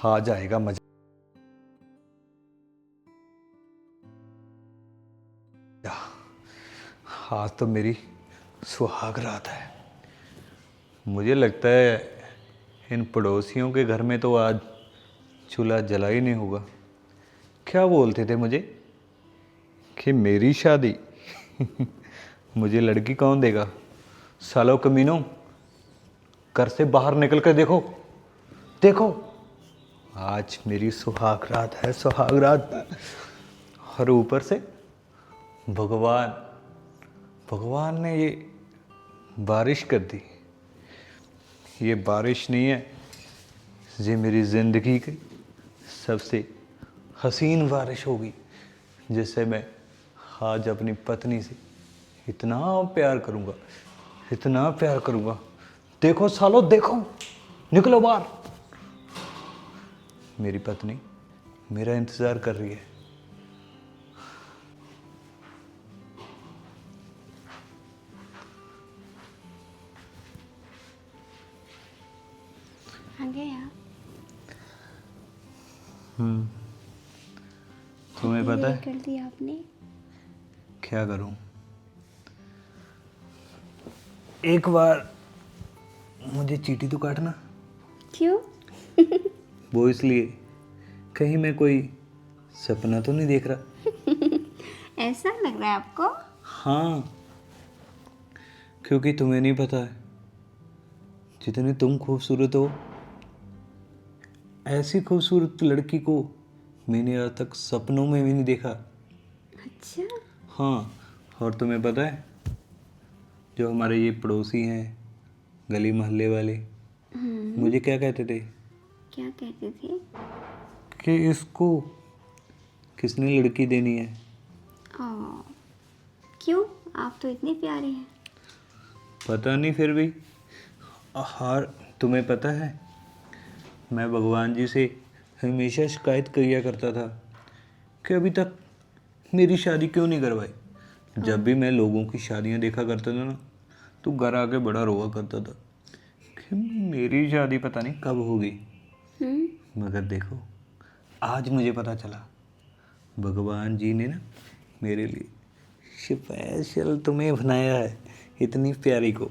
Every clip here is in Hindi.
आ जाएगा मजा। आज तो मेरी सुहाग रात है। मुझे लगता है इन पड़ोसियों के घर में तो आज चूल्हा जला ही नहीं होगा। क्या बोलते थे मुझे कि मेरी शादी मुझे लड़की कौन देगा? सालो कमीनों, घर से बाहर निकल कर देखो, देखो आज मेरी सुहाग रात है, सुहाग रात। और ऊपर से भगवान भगवान ने ये बारिश कर दी। ये बारिश नहीं है, ये मेरी ज़िंदगी की सबसे हसीन बारिश होगी, जिससे मैं आज अपनी पत्नी से इतना प्यार करूँगा, इतना प्यार करूँगा। देखो सालो, देखो, निकलो बाहर। मेरी पत्नी मेरा इंतज़ार कर रही है। आ गया। तुम्हें इतनी पता देर है कर दी आपने? क्या करूं? एक बार मुझे चींटी तो काटना। क्यों? वो इसलिए, कहीं मैं कोई सपना तो नहीं देख रहा। ऐसा लग रहा है आपको? हाँ, क्योंकि तुम्हें नहीं पता है, जितनी तुम खूबसूरत हो, ऐसी खूबसूरत लड़की को मैंने आज तक सपनों में भी नहीं देखा। अच्छा। हाँ, और तुम्हें पता है, जो हमारे ये पड़ोसी हैं, गली मोहल्ले वाले, मुझे क्या कहते थे क्या कहते थे? कि इसको किसने लड़की देनी है। ओ, क्यों? आप तो इतने प्यारे हैं। पता नहीं, फिर भी हार। तुम्हें पता है, मैं भगवान जी से हमेशा शिकायत किया करता था कि अभी तक मेरी शादी क्यों नहीं करवाई। जब भी मैं लोगों की शादियां देखा करता था ना, तो घर आके बड़ा रोआ करता था कि मेरी शादी पता नहीं कब होगी। मगर देखो, आज मुझे पता चला, भगवान जी ने ना मेरे लिए स्पेशल तुम्हें बनाया है, इतनी प्यारी को।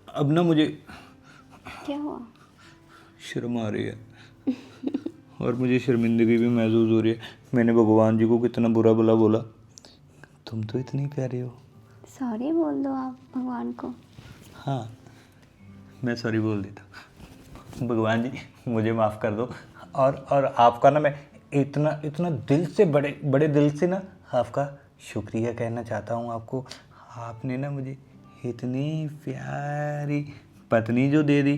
अब ना मुझे क्या हुआ? शर्म आ रही है और मुझे शर्मिंदगी भी महसूस हो रही है। मैंने भगवान जी को कितना बुरा भला बोला। तुम तो इतनी प्यारी हो। सॉरी बोल दो आप भगवान को। हाँ, मैं सॉरी बोल देता। भगवान जी, मुझे माफ़ कर दो। और आपका ना मैं इतना इतना दिल से, बड़े बड़े दिल से ना आपका शुक्रिया कहना चाहता हूँ आपको। आपने ना मुझे इतनी प्यारी पत्नी जो दे दी।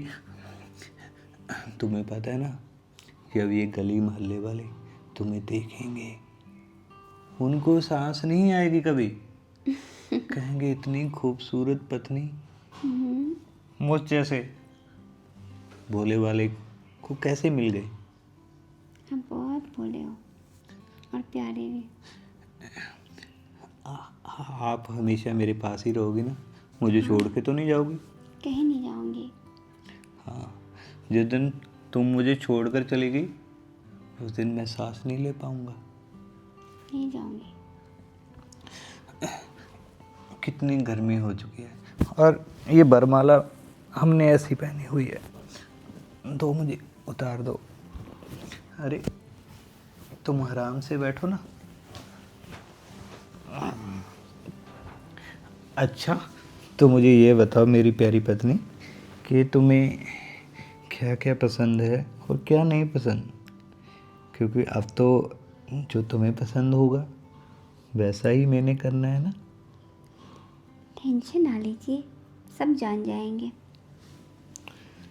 तुम्हें पता है ना, जब ये गली मोहल्ले वाले तुम्हें देखेंगे, उनको सांस नहीं आएगी कभी। कहेंगे इतनी खूबसूरत पत्नी मुझ जैसे भोले वाले को कैसे मिल गई। आप बहुत भोले हो और प्यारे भी। आप हमेशा मेरे पास ही रहोगी ना? मुझे छोड़ के तो नहीं जाओगी? कहीं नहीं जाऊंगी। हाँ, जिस दिन तुम मुझे छोड़कर चली गई, उस दिन मैं सांस नहीं ले पाऊंगा। नहीं जाऊंगी। कितनी गर्मी हो चुकी है, और ये बरमाला हमने ऐसी पहनी हुई है, तो मुझे उतार दो। अरे तुम आराम से बैठो ना। अच्छा, तो मुझे ये बताओ मेरी प्यारी पत्नी, कि तुम्हें क्या क्या पसंद है और क्या नहीं पसंद? क्योंकि अब तो जो तुम्हें पसंद होगा वैसा ही मैंने करना है ना। टेंशन ना लीजिए, सब जान जाएंगे।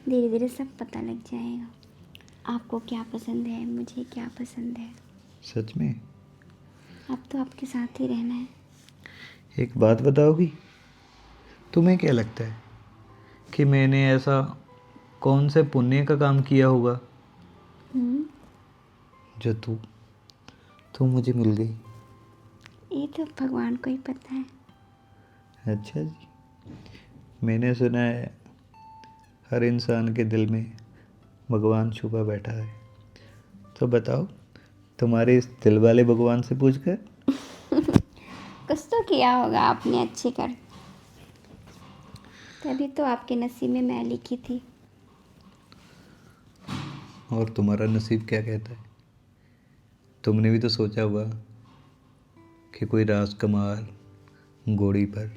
धीरे धीरे सब पता लग जाएगा आपको क्या पसंद है, मुझे क्या पसंद है। सच में? अब तो आपके साथ ही रहना है। एक बात बताओगी, तुम्हें क्या लगता है कि मैंने ऐसा कौन से पुण्य का काम किया होगा हम्म, जो तू मुझे मिल गई? ये तो भगवान को ही पता है। अच्छा जी। मैंने सुना है हर इंसान के दिल में भगवान छुपा बैठा है। तो बताओ, तुम्हारे इस दिल वाले भगवान से पूछ कर। कुछ तो किया होगा आपने अच्छे कर, तभी तो आपके नसीब में मैं लिखी थी। और तुम्हारा नसीब क्या कहता है? तुमने भी तो सोचा होगा कि कोई राजकुमार घोड़ी पर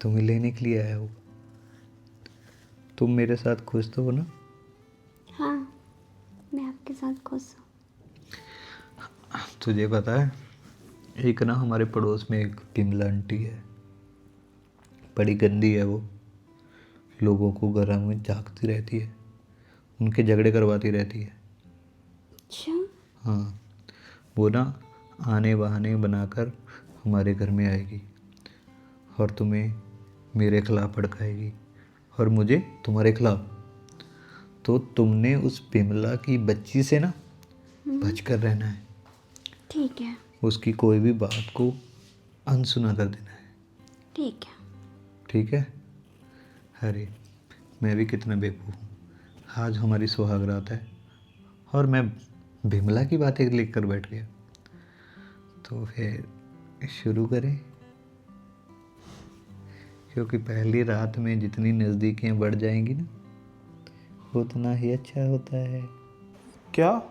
तुम्हें लेने के लिए आया हो। तुम मेरे साथ खुश तो हो ना? हाँ, मैं आपके साथ खुश हूँ। तुझे पता है, एक ना हमारे पड़ोस में एक बिमला आंटी है, बड़ी गंदी है वो। लोगों को घरों में झांकती रहती है, उनके झगड़े करवाती रहती है। अच्छा, हाँ, वो ना आने बहाने बनाकर हमारे घर में आएगी और तुम्हें मेरे खिलाफ भड़काएगी और मुझे तुम्हारे खिलाफ। तो तुमने उस बिमला की बच्ची से ना बच कर रहना है। ठीक है। उसकी कोई भी बात को अनसुना कर देना है। ठीक है। ठीक है? अरे, मैं भी कितना बेवकूफ़ हूँ। आज हमारी सुहाग रात है और मैं बिमला की बातें लिख कर बैठ गया। तो फिर शुरू करें, क्योंकि पहली रात में जितनी नज़दीकियाँ बढ़ जाएंगी ना, उतना ही अच्छा होता है। क्या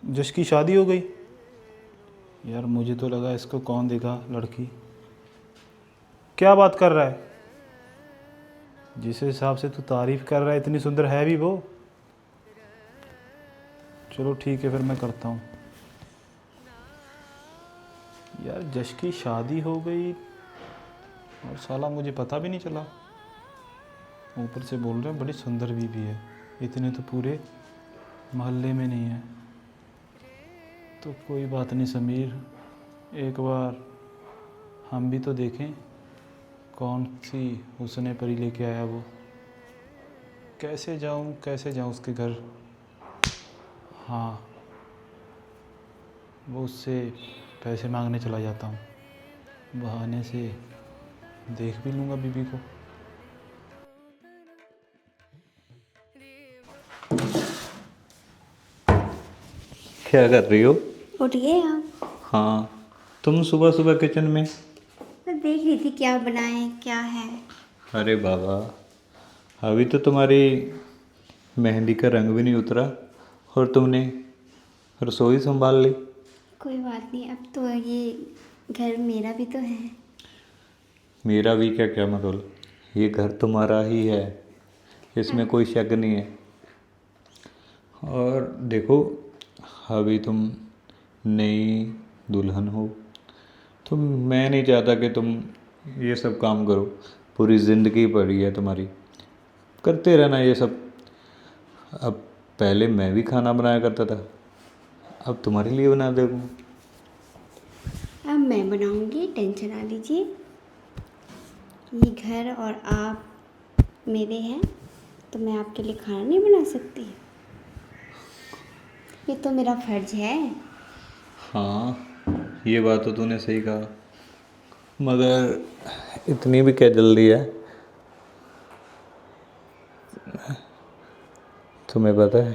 जश की शादी हो गई? यार मुझे तो लगा इसको कौन देगा लड़की। क्या बात कर रहा है? जिस हिसाब से तू तारीफ कर रहा है, इतनी सुंदर है भी वो? चलो ठीक है, फिर मैं करता हूँ। यार जश की शादी हो गई और साला मुझे पता भी नहीं चला। ऊपर से बोल रहे हैं बड़ी सुंदर भी है। इतने तो पूरे मोहल्ले में नहीं है। तो कोई बात नहीं समीर, एक बार हम भी तो देखें कौन सी हुस्ने परी लेके आया वो। कैसे जाऊं उसके घर। हाँ, वो उससे पैसे मांगने चला जाता हूँ, बहाने से देख भी लूँगा बीबी को। क्या कर रही हो? उठिए आप। हाँ, तुम सुबह सुबह किचन में? मैं देख रही थी क्या बनाए, क्या है। अरे बाबा, अभी तो तुम्हारी मेहंदी का रंग भी नहीं उतरा और तुमने रसोई संभाल ली। कोई बात नहीं, अब तो ये घर मेरा भी तो है। मेरा भी क्या क्या मतलब, ये घर तुम्हारा ही है, इसमें कोई शक नहीं है। और देखो, अभी तुम नई दुल्हन हो, तो मैं नहीं चाहता कि तुम ये सब काम करो। पूरी ज़िंदगी पड़ी है तुम्हारी, करते रहना ये सब। अब पहले मैं भी खाना बनाया करता था, अब तुम्हारे लिए बना दूँ। अब मैं बनाऊंगी, टेंशन ना लीजिए। ये घर और आप मेरे हैं, तो मैं आपके लिए खाना नहीं बना सकती? ये तो मेरा फर्ज है। हाँ, ये बात तो तूने सही कहा, मगर इतनी भी क्या जल्दी है? तुम्हें पता है,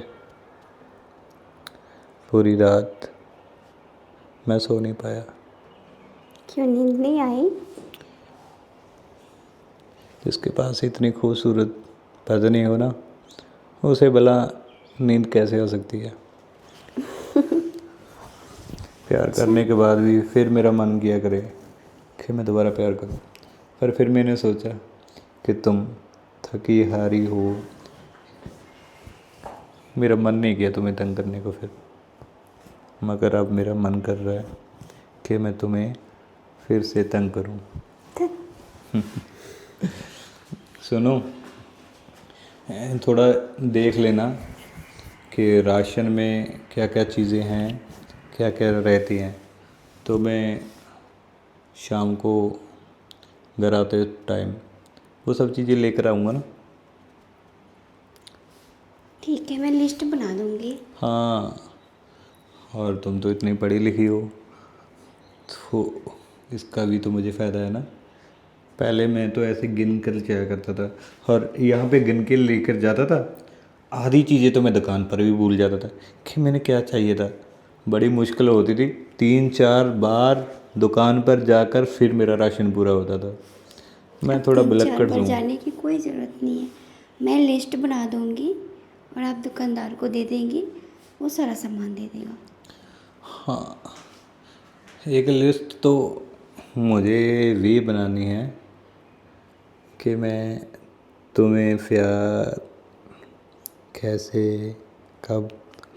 पूरी रात मैं सो नहीं पाया। क्यों, नींद नहीं आई? जिसके पास इतनी खूबसूरत पत्नी हो ना, उसे भला नींद कैसे हो सकती है? प्यार करने के बाद भी फिर मेरा मन किया करे कि मैं दोबारा प्यार करूं, पर फिर मैंने सोचा कि तुम थकी हारी हो, मेरा मन नहीं किया तुम्हें तंग करने को फिर। मगर अब मेरा मन कर रहा है कि मैं तुम्हें फिर से तंग करूं। सुनो, थोड़ा देख लेना कि राशन में क्या क्या चीज़ें हैं, क्या क्या रहती हैं, तो मैं शाम को घर आते टाइम वो सब चीज़ें लेकर आऊँगा ना। ठीक है, मैं लिस्ट बना दूंगी। हाँ, और तुम तो इतनी पढ़ी लिखी हो, तो इसका भी तो मुझे फ़ायदा है ना। पहले मैं तो ऐसे गिन कर जाया करता था और यहाँ पे गिन के लेकर जाता था, आधी चीज़ें तो मैं दुकान पर भी भूल जाता था कि मैंने क्या चाहिए था। बड़ी मुश्किल होती थी, 3-4 बार दुकान पर जाकर फिर मेरा राशन पूरा होता था। मैं अब थोड़ा 3-4 बिलक्कड़ बार हूँ। जाने की कोई ज़रूरत नहीं है। मैं लिस्ट बना दूँगी और आप दुकानदार को दे देंगी, वो सारा सामान दे देगा। हाँ, एक लिस्ट तो मुझे भी बनानी है कि मैं तुम्हें प्यार कैसे, कब,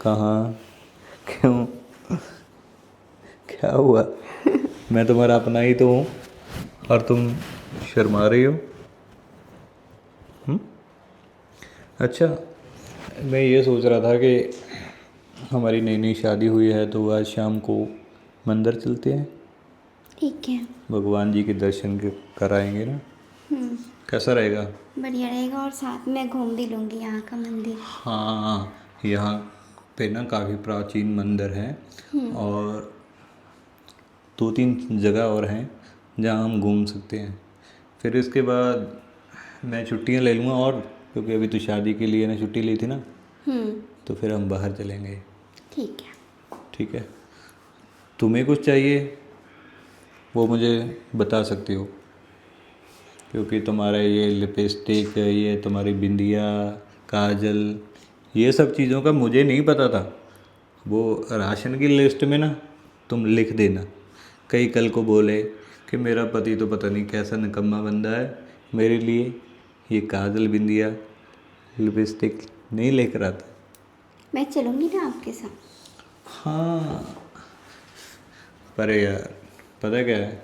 कहाँ, क्यों, क्या हुआ। मैं तुम्हारा अपना ही तो हूँ और तुम शर्मा रही हो। अच्छा, मैं ये सोच रहा था कि हमारी नई नई शादी हुई है तो आज शाम को मंदिर चलते हैं, ठीक है। भगवान जी के दर्शन कराएंगे ना। कैसा रहेगा? बढ़िया रहेगा और साथ में घूम भी लूँगी यहाँ का मंदिर। हाँ, यहाँ पे ना काफ़ी प्राचीन मंदिर हैं और 2-3 जगह और हैं जहाँ हम घूम सकते हैं। फिर इसके बाद मैं छुट्टियाँ ले लूँगा, और क्योंकि अभी तो शादी के लिए ना छुट्टी ली थी ना, तो फिर हम बाहर चलेंगे। ठीक है। ठीक है, तुम्हें कुछ चाहिए वो मुझे बता सकती हो, क्योंकि तुम्हारा ये लिपस्टिक, ये तुम्हारी बिंदिया, काजल, ये सब चीज़ों का मुझे नहीं पता था। वो राशन की लिस्ट में ना तुम लिख देना, कई कल को बोले कि मेरा पति तो पता नहीं कैसा निकम्मा बंदा है, मेरे लिए ये काजल, बिंदिया, लिपस्टिक नहीं लेकर आता। मैं चलूँगी ना आपके साथ। हाँ, पर यार पता क्या है,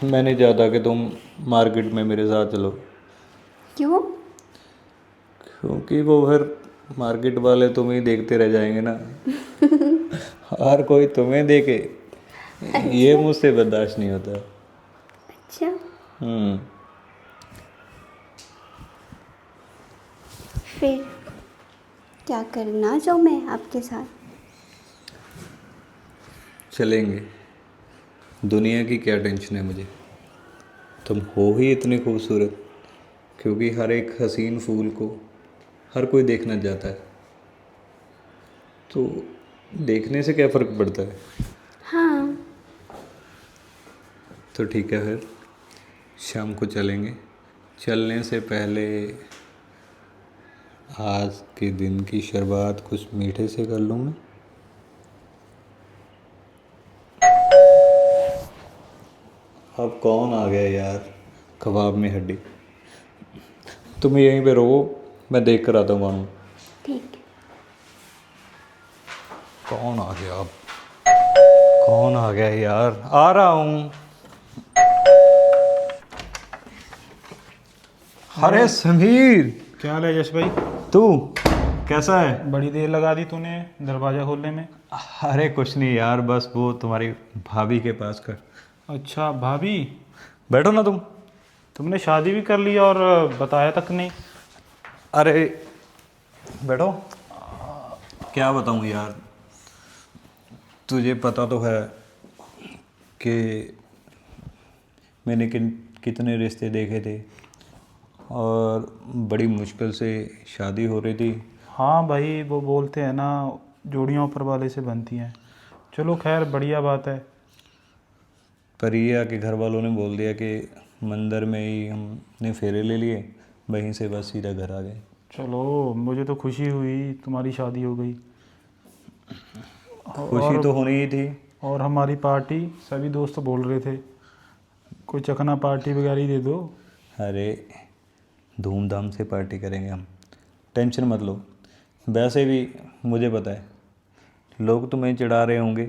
मैंने चाहता कि तुम मार्केट में मेरे साथ चलो, क्यों? क्योंकि वो फिर मार्केट वाले तुम्हें ही देखते रह जाएंगे ना। हर कोई तुम्हें देखे, ये मुझसे बर्दाश्त नहीं होता। अच्छा, हम्म। फिर क्या करना चाहूँ मैं आपके साथ? चलेंगे, दुनिया की क्या टेंशन है मुझे, तुम हो ही इतनी खूबसूरत, क्योंकि हर एक हसीन फूल को हर कोई देखना चाहता है, तो देखने से क्या फ़र्क पड़ता है। हाँ। तो ठीक है, फिर शाम को चलेंगे। चलने से पहले आज के दिन की शुरुआत कुछ मीठे से कर लूँ मैं। अब कौन आ गया यार, कबाब में हड्डी। तुम यहीं पे रहो, मैं देख कर आता हूँ मानो। ठीक है। कौन आ गया अब, कौन आ गया यार, आ रहा हूँ। अरे समीर, क्या हाल है यश भाई? तू कैसा है? बड़ी देर लगा दी तूने दरवाज़ा खोलने में। अरे कुछ नहीं यार, बस वो तुम्हारी भाभी के पास कर। अच्छा, भाभी? बैठो ना तुम। तुमने शादी भी कर ली और बताया तक नहीं। अरे बैठो। क्या बताऊँ यार, तुझे पता तो है कि मैंने कितने रिश्ते देखे थे और बड़ी मुश्किल से शादी हो रही थी। हाँ भाई, वो बोलते हैं ना, जोड़ियाँ ऊपर वाले से बनती हैं। चलो खैर, बढ़िया बात है। पर ये आके घर वालों ने बोल दिया कि मंदिर में ही हमने फेरे ले लिए, वहीं से बस सीधा घर आ गए। चलो, मुझे तो खुशी हुई तुम्हारी शादी हो गई। खुशी तो होनी ही थी। और हमारी पार्टी, सभी दोस्त बोल रहे थे कोई चखना पार्टी वगैरह ही दे दो। अरे धूमधाम से पार्टी करेंगे हम, टेंशन मत लो। वैसे भी मुझे पता है लोग तुम्हें चिढ़ा रहे होंगे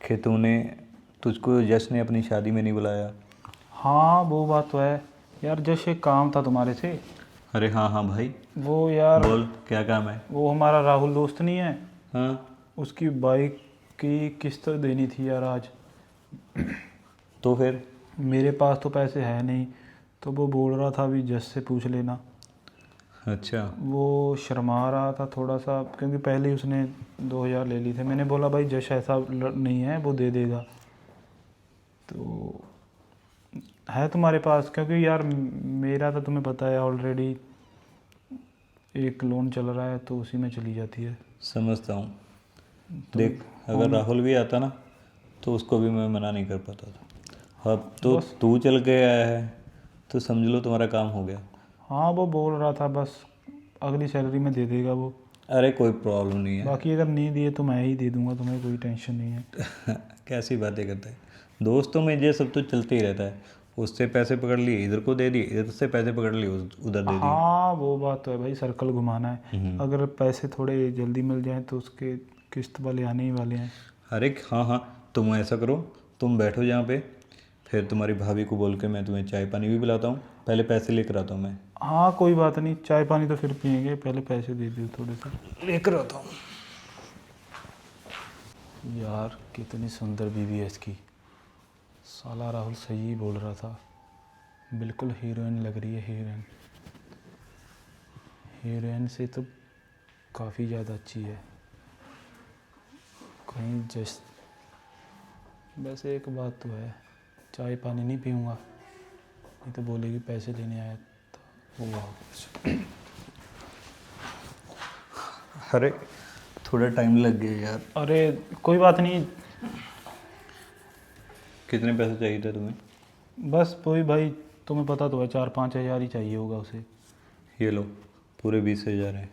कि तुझको यश ने अपनी शादी में नहीं बुलाया। हाँ, वो बात तो है यार। जैसे एक काम था तुम्हारे से। अरे हाँ हाँ भाई, वो यार, बोल क्या काम है। वो हमारा राहुल दोस्त नहीं है, हाँ, उसकी बाइक की किस्त देनी थी यार आज। तो फिर? मेरे पास तो पैसे है नहीं, तो वो बोल रहा था अभी जस से पूछ लेना। अच्छा, वो शर्मा रहा था थोड़ा सा, क्योंकि पहले ही उसने 2000 ले ली थे। मैंने बोला भाई जश ऐसा नहीं है, वो दे देगा। तो है तुम्हारे पास? क्योंकि यार मेरा तो तुम्हें पता है ऑलरेडी एक लोन चल रहा है तो उसी में चली जाती है। समझता हूँ। देख, अगर राहुल भी आता ना तो उसको भी मैं मना नहीं कर पाता था। अब तो तू चल के आया है तो समझ लो तुम्हारा काम हो गया। हाँ वो बोल रहा था बस अगली सैलरी में दे देगा वो। अरे कोई प्रॉब्लम नहीं है। बाकी अगर नहीं दिए तो मैं ही दे दूंगा, तुम्हें कोई टेंशन नहीं है। कैसी बातें करता है। दोस्तों में ये सब तो चलते ही रहता है। उससे पैसे पकड़ लिए इधर को दे दिए, इधर से पैसे पकड़ लिए उधर दे दिए। हाँ वो बात तो है भाई, सर्कल घुमाना है। अगर पैसे थोड़े जल्दी मिल जाएं तो उसके किस्त वाले आने ही वाले हैं। अरे हाँ हाँ, तुम ऐसा करो, तुम बैठो जहाँ पे, फिर तुम्हारी भाभी को बोल के मैं तुम्हें चाय पानी भी पिलाता हूँ। पहले पैसे लेकर आता हूँ मैं। हाँ कोई बात नहीं, चाय पानी तो फिर पियेंगे, पहले पैसे दे दो थोड़े से। लेकर आता हूँ। यार कितनी सुंदर बीवी है इसकी। साला राहुल सही ही बोल रहा था, बिल्कुल हीरोइन लग रही है। हीरोइन हीरोइन से तो काफ़ी ज़्यादा अच्छी है। कहीं वैसे एक बात तो है, चाय पानी नहीं पीऊँगा, नहीं तो बोलेगी पैसे लेने आया था। वाह। अरे थोड़ा टाइम लग गया यार। अरे कोई बात नहीं। कितने पैसे चाहिए थे तुम्हें? बस वही भाई, तुम्हें पता तो है 4-5 हज़ार ही चाहिए होगा उसे। ये लो, पूरे 20,000 है।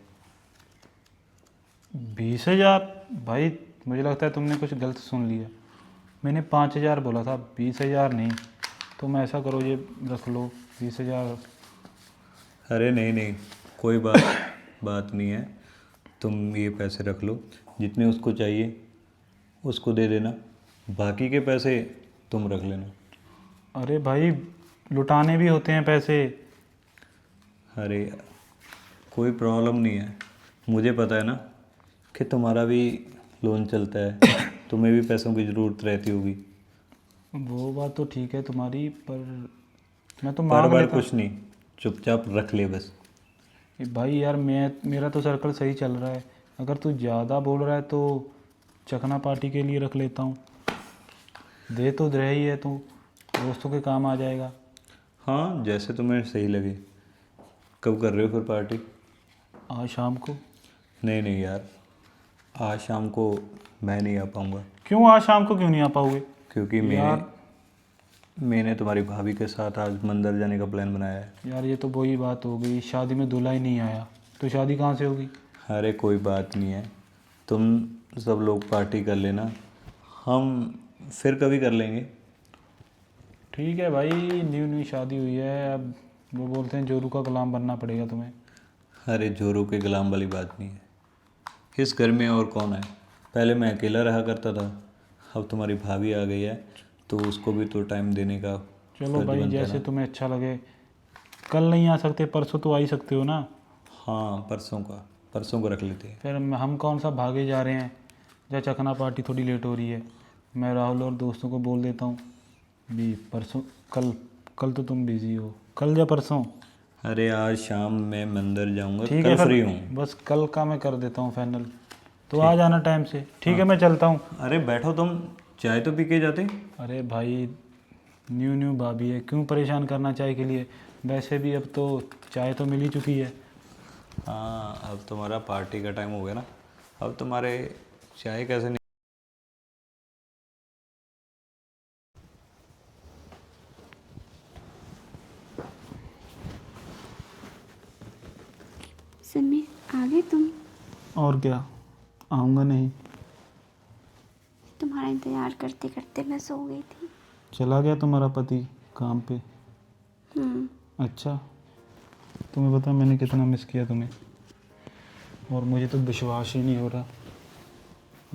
20,000? भाई मुझे लगता है तुमने कुछ गलत सुन लिया। मैंने 5,000 बोला था, 20,000 नहीं। तुम ऐसा करो, ये रख लो 20,000। अरे नहीं नहीं, कोई बात नहीं है। तुम ये पैसे रख लो, जितने उसको चाहिए उसको दे देना, बाकी के पैसे तुम रख लेना। अरे भाई लुटाने भी होते हैं पैसे। अरे यार, कोई प्रॉब्लम नहीं है। मुझे पता है ना कि तुम्हारा भी लोन चलता है, तुम्हें भी पैसों की ज़रूरत रहती होगी। वो बात तो ठीक है तुम्हारी, पर मैं तो बार मांग बार लेता। कुछ नहीं, चुपचाप रख ले बस। भाई यार मेरा तो सर्कल सही चल रहा है। अगर तू ज़्यादा बोल रहा है तो चकना पार्टी के लिए रख लेता हूँ। दे तो रही ही है तू, दोस्तों के काम आ जाएगा। हाँ, जैसे तुम्हें सही लगे। कब कर रहे हो फिर पार्टी? आज शाम को। नहीं नहीं यार, आज शाम को मैं नहीं आ पाऊँगा। क्यों आज शाम को क्यों नहीं आ पाओगे? क्योंकि मैंने तुम्हारी भाभी के साथ आज मंदिर जाने का प्लान बनाया है। यार ये तो वही बात हो गई, शादी में दूल्हा ही नहीं आया तो शादी कहाँ से होगी? अरे कोई बात नहीं है, तुम सब लोग पार्टी कर लेना, हम फिर कभी कर लेंगे। ठीक है भाई, न्यू शादी हुई है, अब वो बोलते हैं जोरू का गुलाम बनना पड़ेगा तुम्हें। अरे जोरू के गुलाम वाली बात नहीं है। इस घर में और कौन है? पहले मैं अकेला रहा करता था, अब तुम्हारी भाभी आ गई है तो उसको भी तो टाइम देने का चलो फर्ज भाई बनता है जैसे ना। तुम्हें अच्छा लगे। कल नहीं आ सकते, परसों तो आ ही सकते हो ना? हाँ, परसों को रख लेते हैं। फिर हम कौन सा भागे जा रहे हैं। या चखना पार्टी थोड़ी लेट हो रही है, मैं राहुल और दोस्तों को बोल देता हूँ भी परसों। कल तो तुम बिज़ी हो, कल या परसों? अरे आज शाम मैं मंदिर जाऊंगा, ठीक है कल फ्री फिर, हूँ। बस कल का मैं कर देता हूँ फाइनल, तो आ जाना टाइम से। ठीक है मैं चलता हूँ। अरे बैठो, तुम चाय तो पी के जाते। अरे भाई न्यू भाभी है, क्यों परेशान करना चाय के लिए? वैसे भी अब तो चाय तो मिल ही चुकी है। हाँ, अब तुम्हारा पार्टी का टाइम हो गया ना, अब तुम्हारे चाय कैसे नहीं। समीर आ गए तुम? और क्या, आऊँगा नहीं? तुम्हारा इंतज़ार करते करते मैं सो गई थी। चला गया तुम्हारा पति काम पे? अच्छा, तुम्हें पता है मैंने कितना मिस किया तुम्हें, और मुझे तो विश्वास ही नहीं हो रहा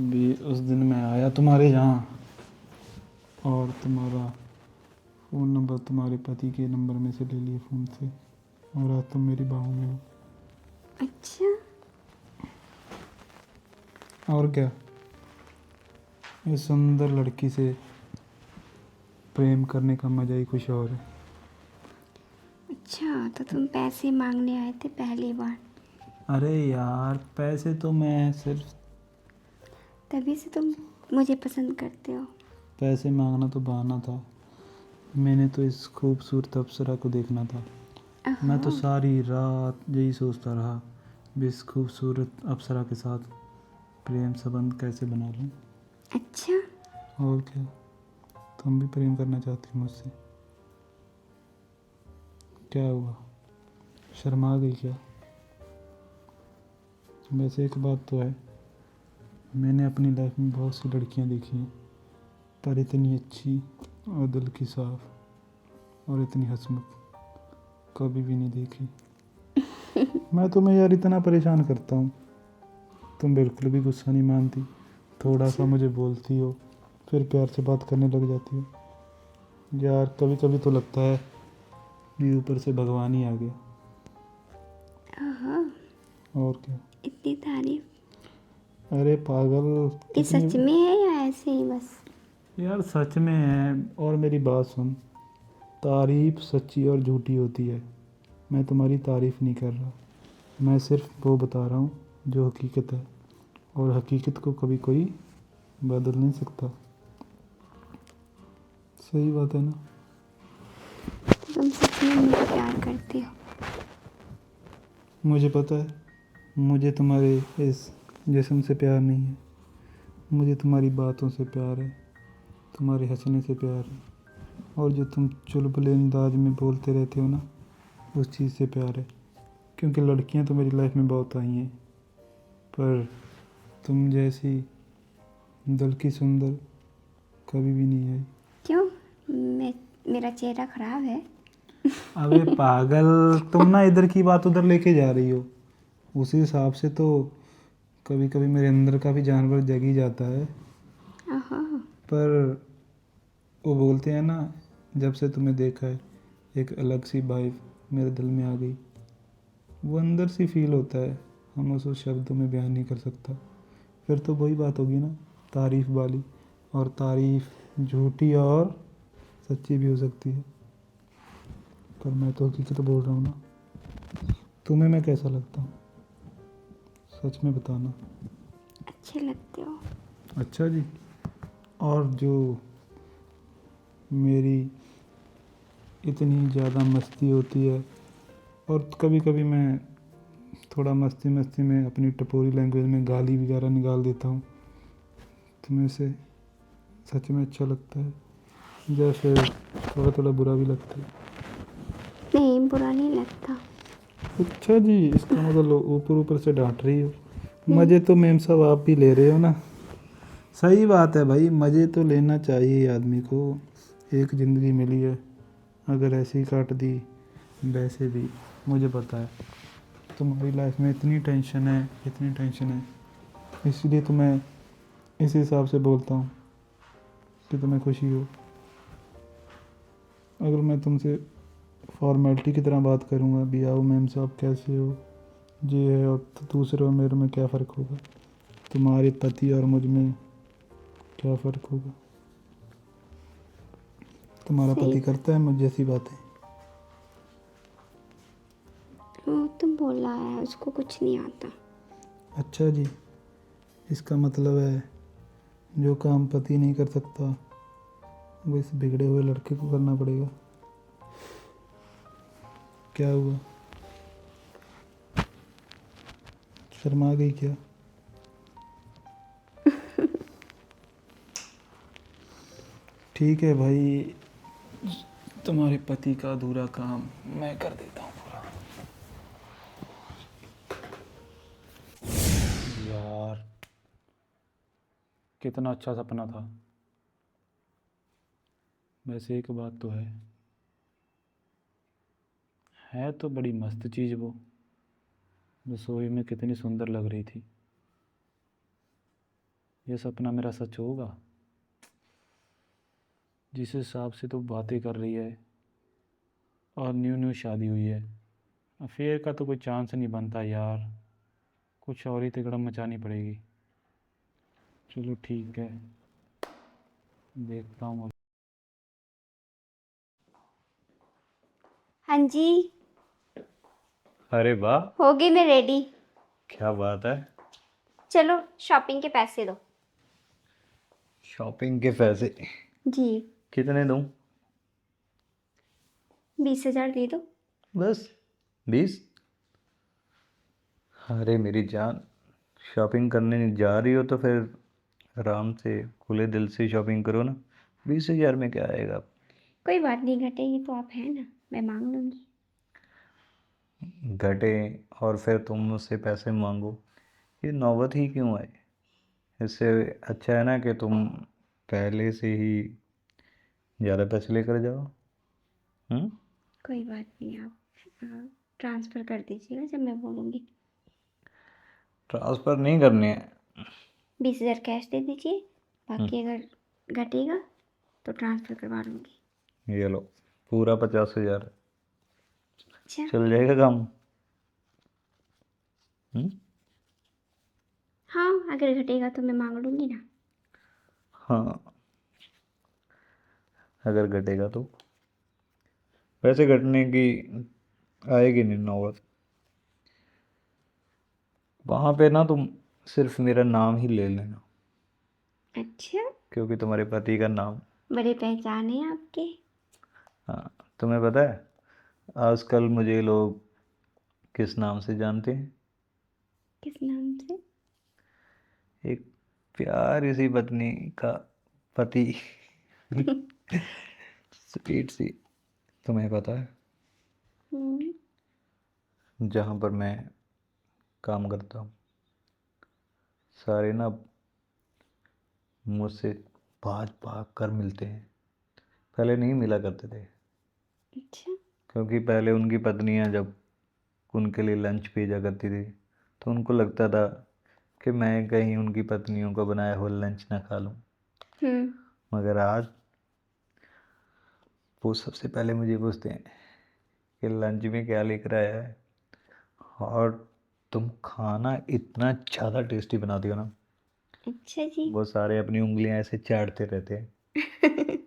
भी उस दिन मैं आया तुम्हारे यहाँ और तुम्हारा फ़ोन नंबर तुम्हारे पति के नंबर में से ले लिए फ़ोन से, और आज तुम मेरी बाहों में हो। अच्छा, और क्या, इस सुंदर लड़की से प्रेम करने का मज़ा ही कुछ और है। अच्छा तो तुम पैसे मांगने आए थे पहली बार? अरे यार पैसे तो मैं सिर्फ, तभी से तुम मुझे पसंद करते हो? पैसे मांगना तो बहाना था, मैंने तो इस खूबसूरत अप्सरा को देखना था। मैं तो सारी रात यही सोचता रहा भी इस खूबसूरत अप्सरा के साथ प्रेम संबंध कैसे बना लूँ। अच्छा, और क्या, तुम भी प्रेम करना चाहती हो मुझसे? क्या हुआ, शर्मा गई क्या? वैसे एक बात तो है, मैंने अपनी लाइफ में बहुत सी लड़कियां देखी हैं, पर इतनी अच्छी और दिल की साफ और इतनी हंसमुख कभी भी नहीं देखी। मैं तुम्हें यार इतना परेशान करता हूँ, तुम बिल्कुल भी गुस्सा नहीं मानती, थोड़ा सा मुझे बोलती हो, फिर प्यार से बात करने लग जाती हो। यार कभी कभी तो लगता है कि ऊपर से भगवान ही आ गया। और क्या। इतनी तारीफ, अरे पागल, ये कितनी। सच में है या ऐसे ही बस? यार सच में है, और मेरी बात सुन, तारीफ सच्ची और झूठी होती है। मैं तुम्हारी तारीफ नहीं कर रहा, मैं सिर्फ वो बता रहा हूँ जो हकीकत है, और हकीकत को कभी कोई बदल नहीं सकता। सही बात है ना? तुम सच में मुझे प्यार करते हो? मुझे पता है, मुझे तुम्हारे इस जिस्म से प्यार नहीं है, मुझे तुम्हारी बातों से प्यार है, तुम्हारे हंसने से प्यार है, और जो तुम चुलबुले अंदाज में बोलते रहते हो ना, उस चीज़ से प्यार है। क्योंकि लड़कियां तो मेरी लाइफ में बहुत आई हैं, पर तुम जैसी दिल की सुंदर कभी भी नहीं आई। क्यों, मेरा चेहरा खराब है? अबे पागल, तुम ना इधर की बात उधर लेके जा रही हो। उसी हिसाब से तो कभी कभी मेरे अंदर का भी जानवर जग ही जाता है। आहा, पर वो बोलते हैं ना, जब से तुम्हें देखा है एक अलग सी वाइब मेरे दिल में आ गई। वो अंदर सी फील होता है, हम उसको शब्दों में बयान नहीं कर सकता। फिर तो वही बात होगी ना, तारीफ वाली। और तारीफ झूठी और सच्ची भी हो सकती है, पर मैं तो हकीकत बोल रहा हूँ ना। तुम्हें मैं कैसा लगता हूँ, सच में बताना। अच्छे लगते हो। अच्छा जी। और जो मेरी इतनी ज़्यादा मस्ती होती है, और कभी कभी मैं थोड़ा मस्ती मस्ती में अपनी टपोरी लैंग्वेज में गाली वगैरह निकाल देता हूँ, तुम्हें से सच में अच्छा लगता है, या फिर थोड़ा थोड़ा बुरा भी लगता है? नहीं, बुरा नहीं लगता। अच्छा जी, इसका मतलब ऊपर ऊपर से डांट रही हो। मज़े तो मेम साहब आप भी ले रहे हो ना। सही बात है भाई, मज़े तो लेना चाहिए आदमी को, एक ज़िंदगी मिली है, अगर ऐसे ही काट दी। वैसे भी मुझे पता है तुम्हारी लाइफ में इतनी टेंशन है, इतनी टेंशन है, इसलिए तो मैं इस हिसाब से बोलता हूँ कि तुम्हें खुशी हो। अगर मैं तुमसे फॉर्मेलिटी की तरह बात करूँगा, भी आओ मैम साहब कैसे हो, ये है, और दूसरे और मेरे में क्या फ़र्क होगा? तुम्हारे पति और मुझ में क्या फ़र्क होगा? तुम्हारा सही, पति करता है मुझ जैसी बातें? वो तो बोला है, उसको कुछ नहीं आता। अच्छा जी, इसका मतलब है जो काम पति नहीं कर सकता वो इस बिगड़े हुए लड़के को करना पड़ेगा। क्या हुआ, शर्मा गई क्या? ठीक है भाई, तुम्हारे पति का अधूरा काम मैं कर देता हूँ पूरा। यार कितना अच्छा सपना था। वैसे एक बात तो है तो बड़ी मस्त चीज़ वो, रसोई में कितनी सुंदर लग रही थी। ये सपना मेरा सच होगा? जिस हिसाब से तो बातें कर रही है, और न्यू न्यू शादी हुई है, अफेयर का तो कोई चांस नहीं बनता यार, कुछ और ही तिकड़म मचानी पड़ेगी। चलो ठीक है, देखता हूँ। हाँ जी, अरे वाह, हो गई मैं रेडी। क्या बात है। चलो शॉपिंग के पैसे दो। शॉपिंग के पैसे जी, कितने दूं? 20,000 दे दो। बस 20? अरे मेरी जान, शॉपिंग करने जा रही हो तो फिर आराम से खुले दिल से शॉपिंग करो ना। 20,000 में क्या आएगा। कोई बात नहीं, घटेगी तो आप हैं ना, मैं मांग लूँगी। घटे और फिर तुम मुझसे पैसे मांगो, ये नौबत ही क्यों आए। इससे अच्छा है ना कि तुम पहले से ही ज़्यादा पैसे लेकर जाओ। हम्म। कोई बात नहीं, आप ट्रांसफ़र कर दीजिएगा जब मैं बोलूँगी। ट्रांसफ़र नहीं करने हैं। 20,000 कैश दे दीजिए, बाकी अगर घटेगा तो ट्रांसफ़र करवा लूँगी। ये लो, पूरा 50,000 अच्छा। चल जाएगा काम। हम्म। हाँ, अगर घटेगा तो मैं मांग लूँगी ना। हाँ, अगर घटेगा तो। पैसे घटने की आएगी नहीं नौबत। वहाँ पे ना तुम सिर्फ मेरा नाम ही ले लेना, अच्छा, क्योंकि तुम्हारे पति का नाम। बड़े पहचान है आपके। हाँ, तुम्हें पता है आजकल मुझे लोग किस नाम से जानते हैं। किस नाम से? एक प्यारी सी पत्नी का पति। स्वीट सी। तुम्हें पता है हम्म, जहाँ पर मैं काम करता हूँ, सारे ना मुझसे भाग भाग कर मिलते हैं। पहले नहीं मिला करते थे, अच्छा। क्योंकि पहले उनकी पत्नियां जब उनके लिए लंच भेजा करती थी तो उनको लगता था कि मैं कहीं उनकी पत्नियों का बनाया हुआ लंच ना खा लूं। हम्म। मगर आज वो सबसे पहले मुझे पूछते हैं कि लंच में क्या लेकर आया है। और तुम खाना इतना ज़्यादा टेस्टी बनाती हो ना, अच्छा जी। वो सारे अपनी उंगलियां ऐसे चाटते रहते हैं।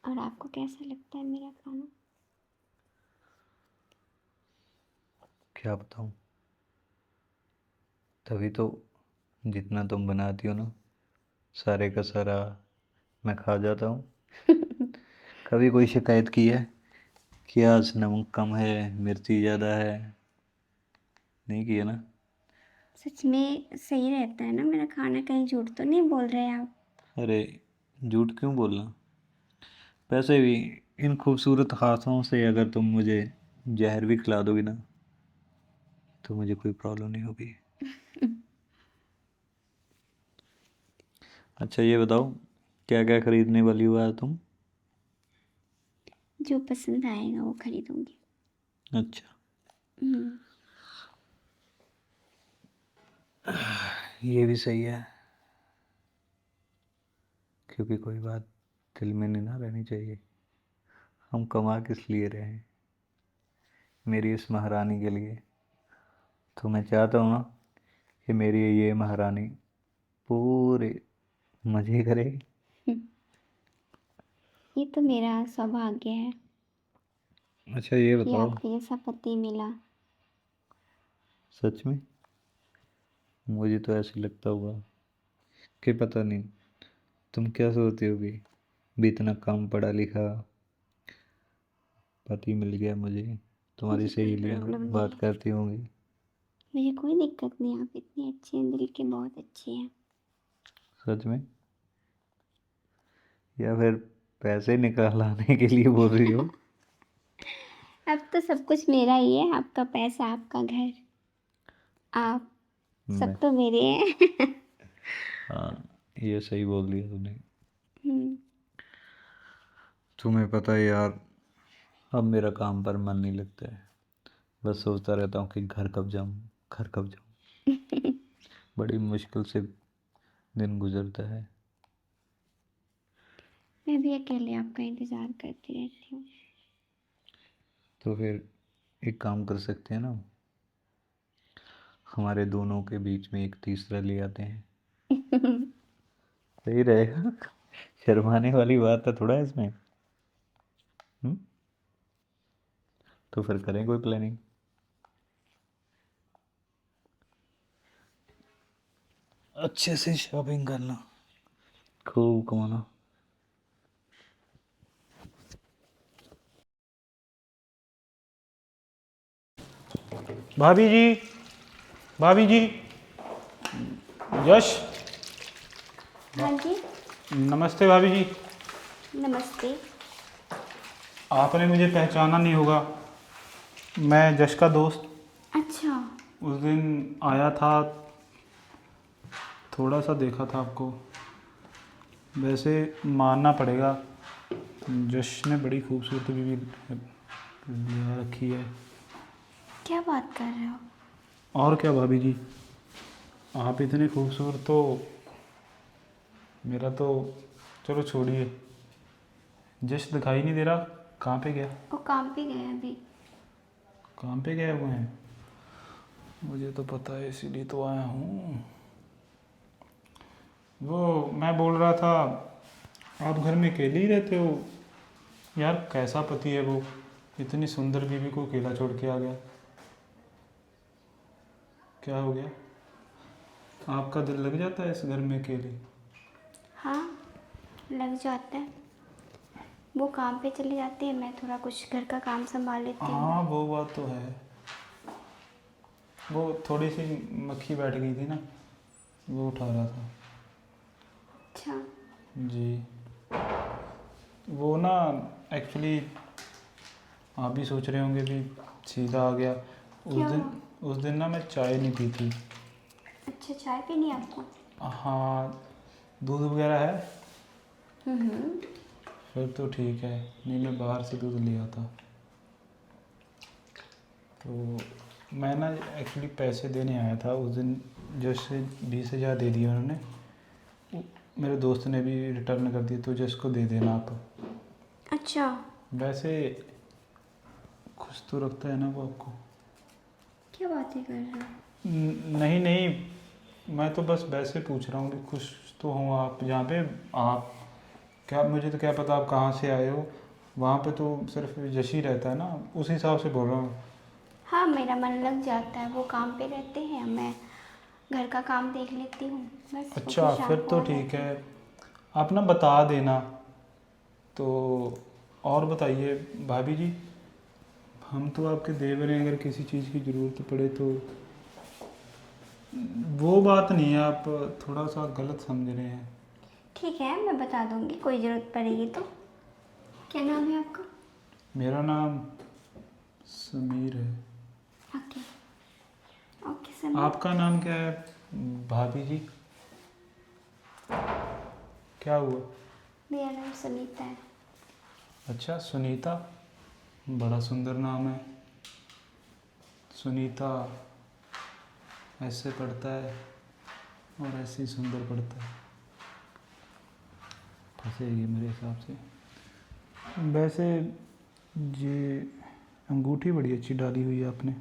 और आपको कैसा लगता है मेरा खाना? क्या बताऊं। तभी तो जितना तुम बनाती हो ना, सारे का सारा मैं खा जाता हूँ। कभी कोई शिकायत की है कि आज नमक कम है, मिर्ची ज़्यादा है? नहीं की है ना। सच में सही रहता है ना मेरा खाना, कहीं झूठ तो नहीं बोल रहे आप? अरे झूठ क्यों बोलना। वैसे भी इन खूबसूरत हाथों से अगर तुम मुझे जहर भी खिला दोगी ना तो मुझे कोई प्रॉब्लम नहीं होगी। अच्छा ये बताओ, क्या क्या खरीदने वाली हो आज तुम। जो पसंद आएगा वो खरीदूंगी। अच्छा, हम्म। ये भी सही है, क्योंकि कोई बात दिल में नहीं ना रहनी चाहिए। हम कमा किस लिए रहे हैं, मेरी इस महारानी के लिए। तो मैं चाहता हूँ ना कि मेरी ये महारानी पूरे मज़े करे। ये तो मेरा सौभाग्य है अच्छा ये कि बताओ, आपको जैसा पति मिला। सच में मुझे तो ऐसे लगता होगा कि पता नहीं तुम क्या सोचती होगी, भी इतना कम पढ़ा लिखा पति मिल गया मुझे, तुम्हारी मुझे कोई सहेलियाँ प्रॉब्लम नहीं बात है, करती होंगी। मुझे कोई दिक्कत नहीं, आप इतनी अच्छी हैं, दिल के बहुत अच्छी हैं। सच में, या फिर पैसे निकालने के लिए बोल रही हो। अब तो सब कुछ मेरा ही है, आपका पैसा, आपका घर, आप, मैं, सब तो मेरे हैं। हाँ, ये सही बोल दिया तूने। हम्म। तुम्हें पता है यार, अब मेरा काम पर मन नहीं लगता है। बस सोचता रहता हूँ कि घर कब जाऊँ, घर कब जाऊँ। बड़ी मुश्किल से दिन गुजरता है। मैं भी अकेले आपका इंतज़ार करती रहती हूँ। तो फिर एक काम कर सकते हैं ना, हमारे दोनों के बीच में एक तीसरा ले आते हैं। सही रहेगा। शर्माने वाली बात है थोड़ा इसमें। हम्म? तो फिर करें कोई प्लानिंग, अच्छे से शॉपिंग करना, खूब कमाना। भाभी जी, भाभी जी। यश। हाँ जी, नमस्ते भाभी जी। नमस्ते। आपने मुझे पहचाना नहीं होगा, मैं जश का दोस्त। अच्छा, उस दिन आया था, थोड़ा सा देखा था आपको। वैसे मानना पड़ेगा, जश ने बड़ी खूबसूरत बीवी लिया रखी है। क्या बात कर रहे हो? और क्या भाभी जी, आप इतनी खूबसूरत तो मेरा तो, चलो छोड़िए। जश दिखाई नहीं दे रहा, कहाँ पे गया? वो काम पे गए अभी। काम पे गए हुए हैं? मुझे तो पता है, इसीलिए तो आया हूँ। वो मैं बोल रहा था, आप घर में अकेले ही रहते हो? यार कैसा पति है वो, इतनी सुंदर बीवी को अकेला छोड़ के आ गया। क्या हो गया? आपका दिल लग जाता है इस घर में अकेले? हाँ, लग जाता है। वो काम पे चले जाते हैं, मैं थोड़ा कुछ घर का काम संभाल लेती हूँ। हाँ वो बात तो है। वो थोड़ी सी मक्खी बैठ गई थी ना, वो उठा रहा था। अच्छा, जी। वो ना, एक्चुअली आप भी सोच रहे होंगे भी सीधा आ गया। क्या? उस दिन ना मैं चाय नहीं पी थी। अच्छा, चाय पीनी है आपको? हाँ, दूध वगैरह है? हम्म। फिर तो ठीक है, नहीं मैं बाहर से दूध लिया था। तो मैं ना एक्चुअली पैसे देने आया था उस दिन, जैसे 20,000 दे दिए उन्होंने। मेरे दोस्त ने भी रिटर्न कर दिए, तो जिसको दे देना आप। अच्छा, वैसे खुश तो रखता है ना वो आपको? क्या बातें कर रहे हो? नहीं नहीं, मैं तो बस वैसे पूछ रहा हूँ कि खुश तो हो आप जहाँ पे आप, क्या मुझे तो क्या पता आप कहाँ से आए हो। वहाँ पे तो सिर्फ जशी रहता है ना, उस हिसाब से बोल रहा हूँ। हाँ, मेरा मन लग जाता है। वो काम पे रहते हैं, मैं घर का काम देख लेती हूँ। बस वो अच्छा शाम फिर को तो आ ठीक जाते हैं। है, आप ना बता देना तो। और बताइए भाभी जी, हम तो आपके देवर हैं, अगर किसी चीज़ की ज़रूरत पड़े तो। वो बात नहीं है, आप थोड़ा सा गलत समझ रहे हैं। ठीक है, मैं बता दूंगी, कोई ज़रूरत पड़ेगी तो। क्या नाम है आपका? मेरा नाम समीर है। Okay, okay Sameer. आपका नाम क्या है भाभी जी? क्या हुआ? मेरा नाम सुनीता है। अच्छा सुनीता, बड़ा सुंदर नाम है। सुनीता ऐसे पढ़ता है और ऐसे ही सुंदर पढ़ता है। फंसेगी मेरे हिसाब से। वैसे ये अंगूठी बड़ी अच्छी डाली हुई है आपने।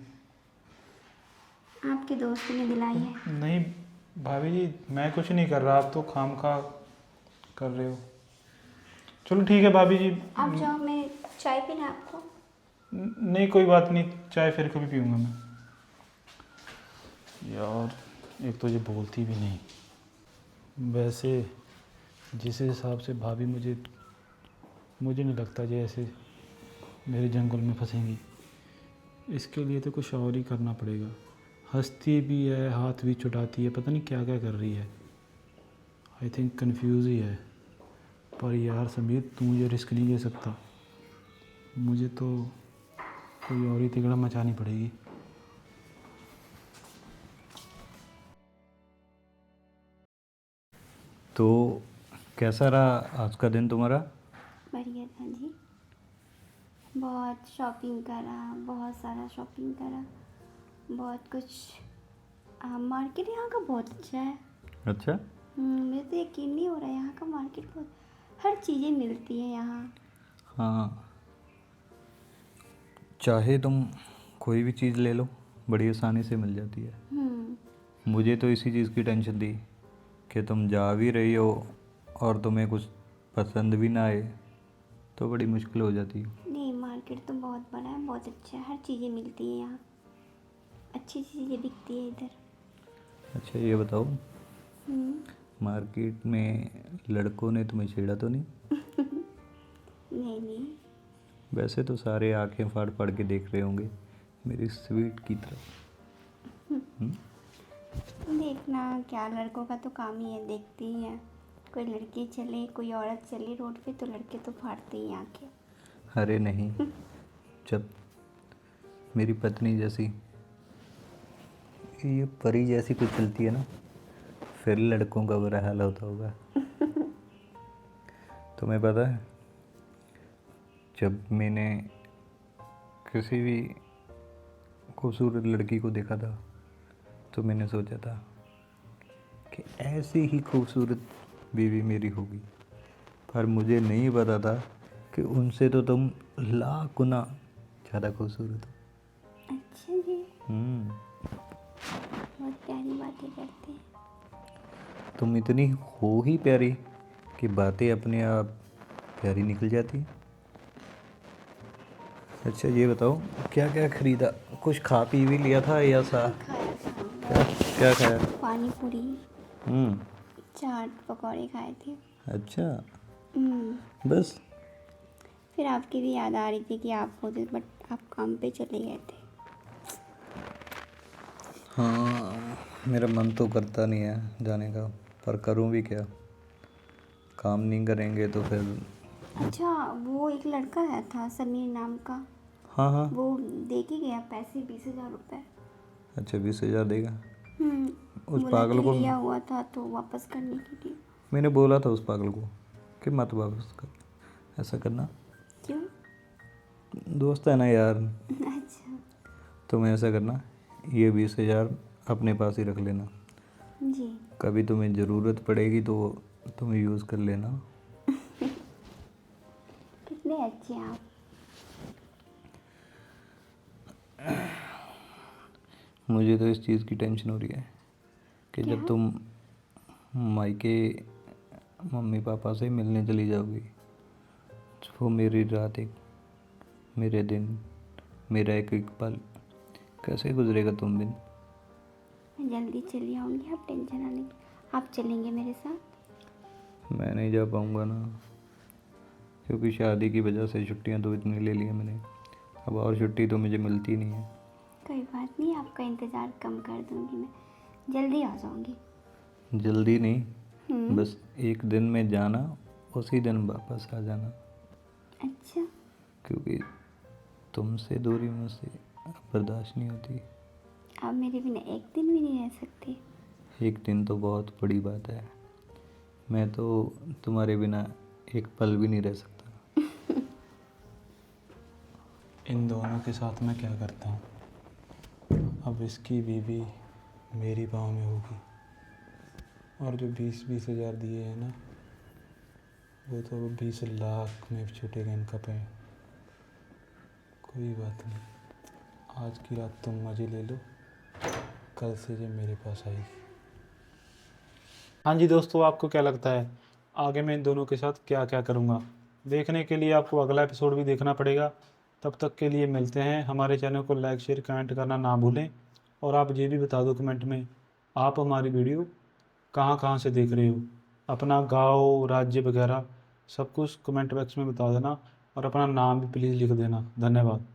आपके दोस्त ने दिलाई है। नहीं भाभी जी, मैं कुछ नहीं कर रहा, आप तो खामखा कर रहे हो। चलो ठीक है भाभी जी। आप जाओ, मैं चाय पीना है आपको? नहीं कोई बात नहीं, चाय फिर कभी पीऊँगा मैं। यार एक तो ये बोलती भी नहीं। वैसे जिस हिसाब से भाभी मुझे नहीं लगता ये ऐसे मेरे जंगल में फंसेंगी। इसके लिए तो कुछ और ही करना पड़ेगा। हंसती भी है, हाथ भी छुटाती है, पता नहीं क्या क्या कर रही है। आई थिंक कंफ्यूज ही है। पर यार समीर, तू ये रिस्क नहीं ले सकता। मुझे तो कोई और ही तिगड़ा मचानी पड़ेगी। तो कैसा रहा आज का दिन तुम्हारा? बढ़िया था जी। बहुत शॉपिंग करा, बहुत सारा शॉपिंग करा, बहुत कुछ। मार्केट यहाँ का बहुत अच्छा है। अच्छा। मुझे तो यकीन नहीं हो रहा है, यहाँ का मार्केट बहुत, हर चीज़ें मिलती हैं यहाँ। हाँ, चाहे तुम कोई भी चीज़ ले लो, बड़ी आसानी से मिल जाती है। मुझे तो इसी चीज़ की टेंशन थी कि तुम जा भी रही हो और तुम्हें कुछ पसंद भी ना आए तो बड़ी मुश्किल हो जाती है। नहीं, मार्केट तो बहुत बड़ा है, बहुत अच्छा है, हर चीज़ें मिलती हैं यहाँ, अच्छी चीज़ें बिकती है इधर। अच्छा ये बताओ, हम्म, मार्केट में लड़कों ने तुम्हें छेड़ा तो नहीं? नहीं नहीं। वैसे तो सारे आंखें फाड़ फाड़ के देख रहे होंगे मेरी स्वीट की तरफ। देखना क्या, लड़कों का तो काम ही है, देखते ही हैं। कोई लड़की चले, कोई औरत चले रोड पे तो लड़के तो फाड़ते ही आके। अरे नहीं, जब मेरी पत्नी जैसी, ये परी जैसी कोई चलती है ना, फिर लड़कों का बुरा हाल होता होगा। तुम्हें पता है, जब मैंने किसी भी खूबसूरत लड़की को देखा था तो मैंने सोचा था कि ऐसी ही खूबसूरत बीवी मेरी होगी, पर मुझे नहीं पता था कि उनसे तो तुम लाख गुना ज़्यादा खूबसूरत हो। अच्छा जी, हम्म, बहुत प्यारी बातें करते हैं। तुम इतनी हो ही प्यारी कि बातें अपने आप प्यारी निकल जाती। अच्छा ये बताओ, क्या क्या खरीदा? कुछ खा पी भी लिया था या सा? खाया था, क्या क्या खाया? पानी पूरी, हम्म, चाट पकौड़े खाए थे। अच्छा, हम्म, बस। फिर आपकी भी याद आ रही थी कि आप होते, बट आप काम पे चले गए थे। हाँ, मेरा मन तो करता नहीं है जाने का, पर करूँ भी क्या, काम नहीं करेंगे तो फिर। अच्छा, वो एक लड़का आया था समीर नाम का, हाँ हाँ, वो दे के गया पैसे, 20,000 रुपये। अच्छा 20,000 देगा? उस बोला पागल कि को लिया हुआ था तो वापस करने के लिए। मैंने बोला था, उस पागल को कि मत वापस कर, ऐसा करना। क्यों? दोस्त है ना यार। अच्छा तुम ऐसा करना, ये 20,000 अपने पास ही रख लेना, जी। कभी तुम्हें ज़रूरत पड़ेगी तो तुम यूज़ कर लेना। कितने अच्छे हैं आप। मुझे तो इस चीज़ की टेंशन हो रही है कि क्या? जब तुम मायके मम्मी पापा से मिलने चली जाओगी, वो मेरी रात, एक मेरे दिन, मेरा एक एक पल कैसे गुजरेगा तुम बिन? मैं जल्दी चली आऊँगी, आप टेंशन ना लेंगे। आप चलेंगे मेरे साथ? मैं नहीं जा पाऊँगा ना, क्योंकि शादी की वजह से छुट्टियां तो इतनी ले ली हैं मैंने, अब और छुट्टी तो मुझे मिलती नहीं है। कोई बात नहीं, आपका इंतज़ार कम कर दूँगी, मैं जल्दी आ जाऊँगी। जल्दी नहीं, बस एक दिन में जाना, उसी दिन वापस आ जाना, अच्छा, क्योंकि तुमसे दूरी मुझसे अब बर्दाश्त नहीं होती। आप मेरे बिना एक दिन भी नहीं रह सकते? एक दिन तो बहुत बड़ी बात है, मैं तो तुम्हारे बिना एक पल भी नहीं रह सकता। इन दोनों के साथ मैं क्या करता हूँ? अब इसकी बीवी मेरी बाहों में होगी, और जो 20-20 हज़ार दिए हैं ना, वो तो 20 लाख में छूटेगा इनका पैर। कोई बात नहीं, आज की रात तुम मज़े ले लो, कल से जब मेरे पास आएगी। हाँ जी दोस्तों, आपको क्या लगता है आगे मैं इन दोनों के साथ क्या क्या करूँगा? देखने के लिए आपको अगला एपिसोड भी देखना पड़ेगा। तब तक के लिए मिलते हैं। हमारे चैनल को लाइक शेयर कमेंट करना ना भूलें, और आप ये भी बता दो कमेंट में आप हमारी वीडियो कहाँ कहाँ से देख रहे हो। अपना गाँव, राज्य वगैरह सब कुछ कमेंट बॉक्स में बता देना, और अपना नाम भी प्लीज़ लिख देना। धन्यवाद।